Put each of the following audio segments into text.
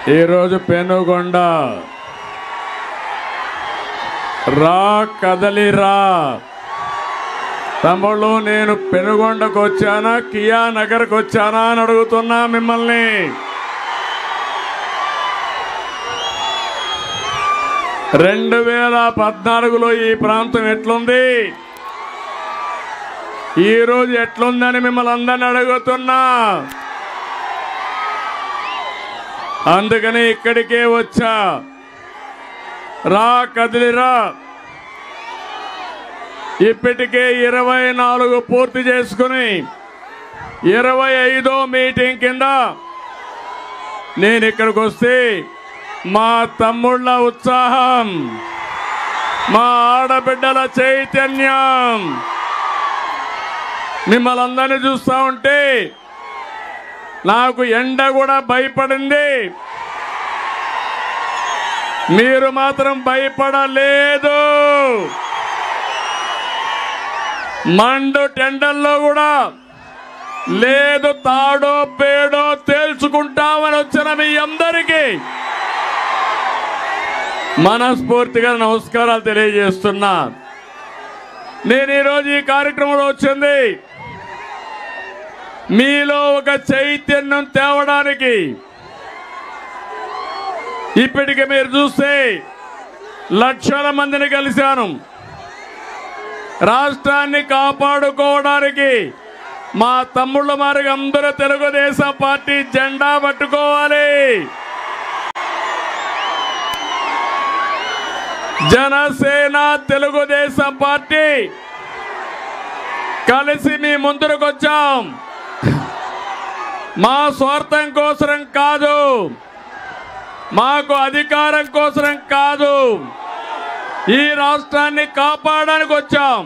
ఈరోజు పెనుగొండ రా కదలిరా తమ్ముళ్ళు, నేను పెనుగొండకు వచ్చానా కియా నగర్కి వచ్చానా అని అడుగుతున్నా మిమ్మల్ని. రెండు 2014లో ఈ ప్రాంతం ఎట్లుంది, ఈరోజు ఎట్లుందని మిమ్మల్ని అందరిని అడుగుతున్నా. అందుకని ఇక్కడికే వచ్చా. రా కదిలిరా. ఇప్పటికే 24 పూర్తి చేసుకుని 25వ మీటింగ్ కింద నేను ఇక్కడికి వస్తే మా తమ్ముళ్ళ ఉత్సాహం, మా ఆడబిడ్డల చైతన్యం మిమ్మల్ని అందరినీ చూస్తూ ఉంటే నాకు ఎండ కూడా భయపడింది. మీరు మాత్రం భయపడలేదు. మండు టెండల్లో కూడా లేదు, తాడో పేడో తేల్చుకుంటామని వచ్చిన మీ అందరికీ మనస్ఫూర్తిగా నమస్కారాలు తెలియజేస్తున్నా. నేను ఈరోజు ఈ కార్యక్రమంలో వచ్చింది మీలో ఒక చైతన్యం తేవడానికి. ఇప్పటికి మీరు చూస్తే లక్షల మందిని కలిశాను. రాష్ట్రాన్ని కాపాడుకోవడానికి మా తమ్ముళ్ళ మారిగా అందరూ తెలుగుదేశం పార్టీ జెండా పట్టుకోవాలి. జనసేన తెలుగుదేశం పార్టీ కలిసి మీ ముందుకు వచ్చాం. మా స్వార్థం కోసం కాదు, మాకు అధికారం కోసం కాదు, ఈ రాష్ట్రాన్ని కాపాడడానికి వచ్చాం.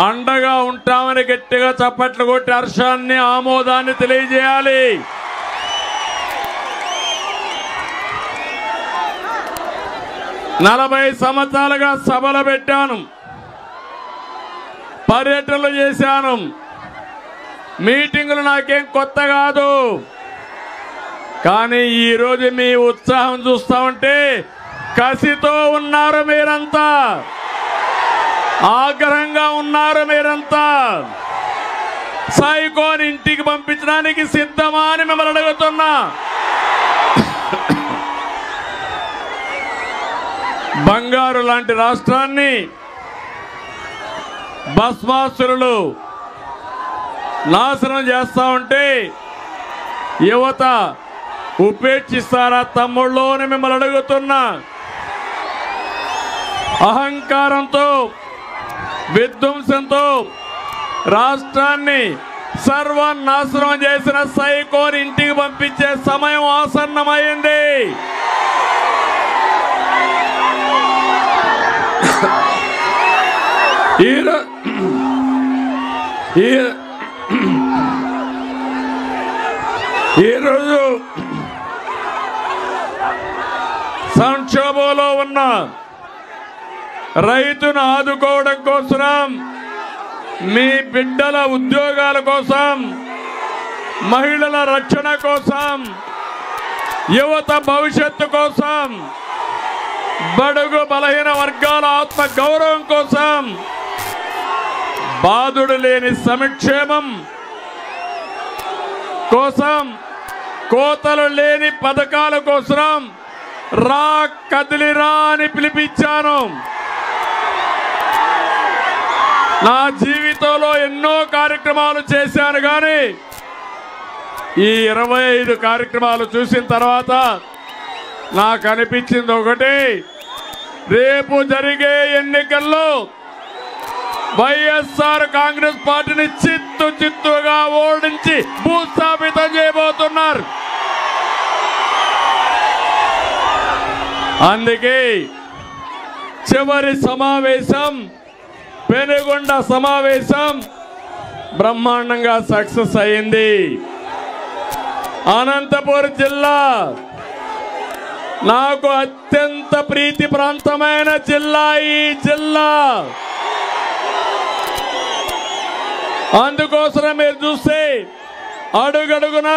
అండగా ఉంటామని గట్టిగా చప్పట్లు కొట్టి హర్షాన్ని ఆమోదాన్ని తెలియజేయాలి. నలభై సంవత్సరాలుగా సభలు పెట్టాను, పర్యటనలు చేశాను. మీటింగులు నాకేం కొత్త కాదు. కానీ ఈరోజు మీ ఉత్సాహం చూస్తా ఉంటే కసితో ఉన్నారు మీరంతా, ఆగ్రహంగా ఉన్నారు మీరంతా. సైకోని ఇంటికి పంపించడానికి సిద్ధమా అని మిమ్మల్ని అడుగుతున్నా. బంగారు లాంటి రాష్ట్రాన్ని భస్మాసురులు నాశనం చేస్తా ఉంటే యువత ఉపేక్షిస్తారా తమ్ముళ్ళు అని మిమ్మల్ని అడుగుతున్నా. అహంకారంతో విధ్వంసంతో రాష్ట్రాన్ని సర్వనాశనం చేసిన సైకోని ఇంటికి పంపించే సమయం ఆసన్నమైంది. ఈరోజు సంక్షోభంలో ఉన్న రైతును ఆదుకోవడం కోసం, మీ బిడ్డల ఉద్యోగాల కోసం, మహిళల రక్షణ కోసం, యువత భవిష్యత్తు కోసం, బడుగు బలహీన వర్గాల ఆత్మ గౌరవం కోసం, బాధుడు లేని సంక్షేమం కోసం, కోతలు లేని పథకాల కోసం రా కదిలిరా అని పిలిపించాను. నా జీవితంలో ఎన్నో కార్యక్రమాలు చేశాను, కానీ ఈ 25 కార్యక్రమాలు చూసిన తర్వాత నాకు అనిపించింది ఒకటి, రేపు జరిగే ఎన్నికల్లో వైఎస్ఆర్ కాంగ్రెస్ పార్టీని చిత్తుగా ఓడించి భూస్థాపితం చేయబోతున్నారు. అందుకే చివరి సమావేశం, పెనుగొండ సమావేశం బ్రహ్మాండంగా సక్సెస్ అయింది. అనంతపురం జిల్లా నాకు అత్యంత ప్రీతి ప్రాంతమైన జిల్లా ఈ జిల్లా. అందుకోసం మీరు చూస్తే అడుగడుగున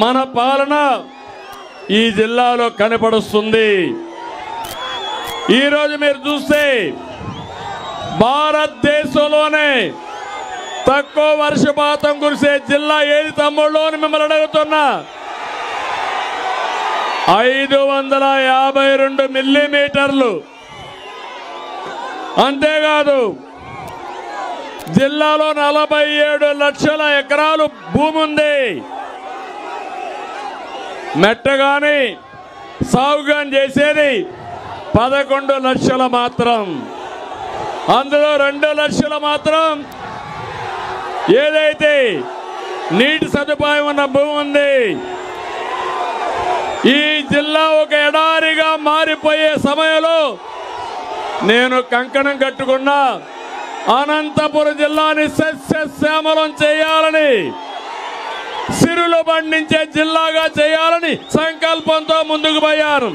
మన పాలన ఈ జిల్లాలో కనపడుస్తుంది. ఈరోజు మీరు చూస్తే భారతదేశంలోనే తక్కువ వర్షపాతం కురిసే జిల్లా ఏది తమ్ముళ్ళు అని మిమ్మల్ని అడుగుతున్నా. 552 మిల్లీమీటర్లు. అంతేకాదు జిల్లాలో 47 లక్షల ఎకరాలు భూమి ఉంది. మెట్టగాని సాగుగాని చేసేది 11 లక్షల మాత్రం. అందులో 2 లక్షలు మాత్రం ఏదైతే నీటి సదుపాయం ఉన్న భూమి ఉంది. ఈ జిల్లా ఒక ఎడారిగా మారిపోయే సమయంలో నేను కంకణం కట్టుకున్నా అనంతపురం జిల్లాని సస్యశ్యామలం చేయాలని, సిరులు పండించే జిల్లాగా చేయాలని సంకల్పంతో ముందుకు పోయాను.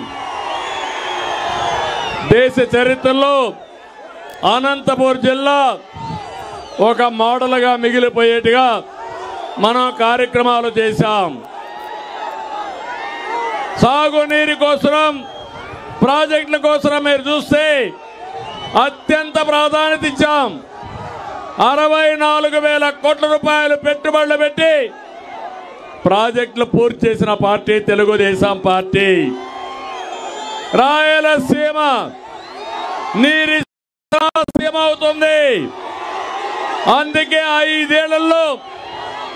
దేశ చరిత్రలో అనంతపురం జిల్లా ఒక మోడల్గా మిగిలిపోయేట్టుగా మనం కార్యక్రమాలు చేశాం. సాగునీరు కోసం, ప్రాజెక్టుల కోసం మీరు చూస్తే అత్యంత ప్రాధాన్యత ఇచ్చాం. 64,000 కోట్ల రూపాయలు పెట్టుబడులు పెట్టి ప్రాజెక్టులు పూర్తి చేసిన పార్టీ తెలుగుదేశం పార్టీ. రాయలసీమ నీరి సీమ అవుతుంది. అందుకే 5 ఏళ్లలో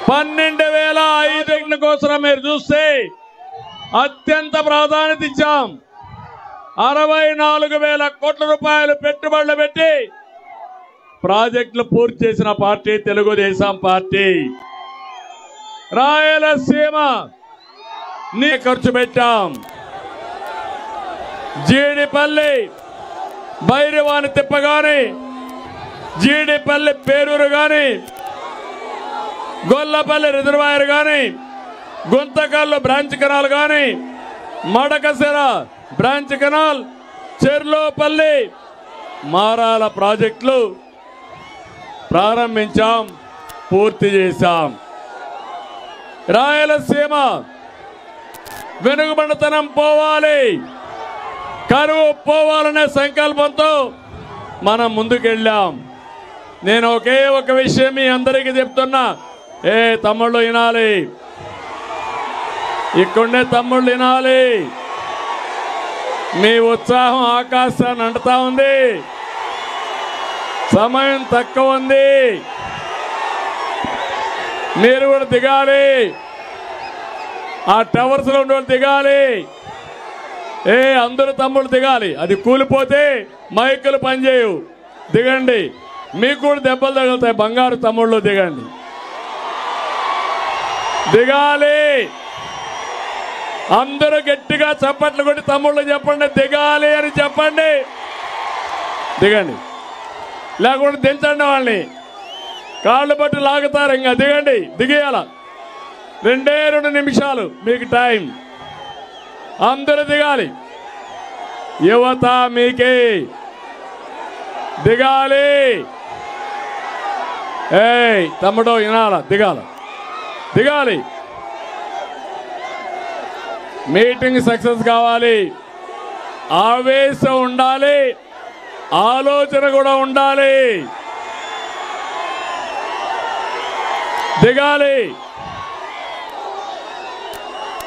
12,500 కోసం మీరు చూస్తే అత్యంత ప్రాధాన్యత ఇచ్చాం. 64,000 కోట్ల రూపాయలు పెట్టుబడులు పెట్టి ప్రాజెక్టులు పూర్తి చేసిన పార్టీ తెలుగుదేశం పార్టీ. రాయలసీమ నీ ఖర్చు పెట్టాం. జీడిపల్లి భైరవాని తిప్ప గాని, జీడిపల్లి పేరూరు గాని, గొల్లపల్లి రిజర్వాయర్ గాని, గుంతకల్లు బ్రాంచ్ కెనాల్ గాని, మడకసిర బ్రాంచ్ కెనాల్, చెర్లోపల్లి మారాల ప్రాజెక్టులు ప్రారంభించాం, పూర్తి చేశాం. రాయలసీమ వెనుకబడితనం పోవాలి, కరువు పోవాలనే సంకల్పంతో మనం ముందుకెళ్ళాం. నేను ఒకే ఒక విషయం మీ అందరికీ చెప్తున్నా. తమ్ముళ్ళు వినాలి, ఇక్కడే తమ్ముళ్ళు వినాలి. మీ ఉత్సాహం ఆకాశాన్ని అంటుతా ఉంది. సమయం తక్కువ ఉంది, మీరు కూడా దిగాలి. ఆ టవర్స్ లో ఉండే దిగాలి. అందరూ తమ్ముళ్ళు దిగాలి. అది కూలిపోతే మైకులు పనిచేయవు. దిగండి, మీకు కూడా దెబ్బలు తగులుతాయి. బంగారు తమ్ముళ్ళు దిగండి, దిగాలి. అందరూ గట్టిగా చప్పట్లు కొట్టి తమ్ముళ్ళు చెప్పండి, దిగాలి అని చెప్పండి. దిగండి, లేకుంటే దించండి. వాళ్ళని కాళ్ళు పట్టి లాగుతారు. ఇంకా దిగండి, దిగేయాల. 2 నిమిషాలు మీకు టైం. అందరూ దిగాలి. యువత మీకే దిగాలి. తమ్ముడు వినాల, దిగాల, దిగాలి. మీటింగ్ సక్సెస్ కావాలి. ఆవేశం ఉండాలి, ఆలోచన కూడా ఉండాలి. దిగాలి.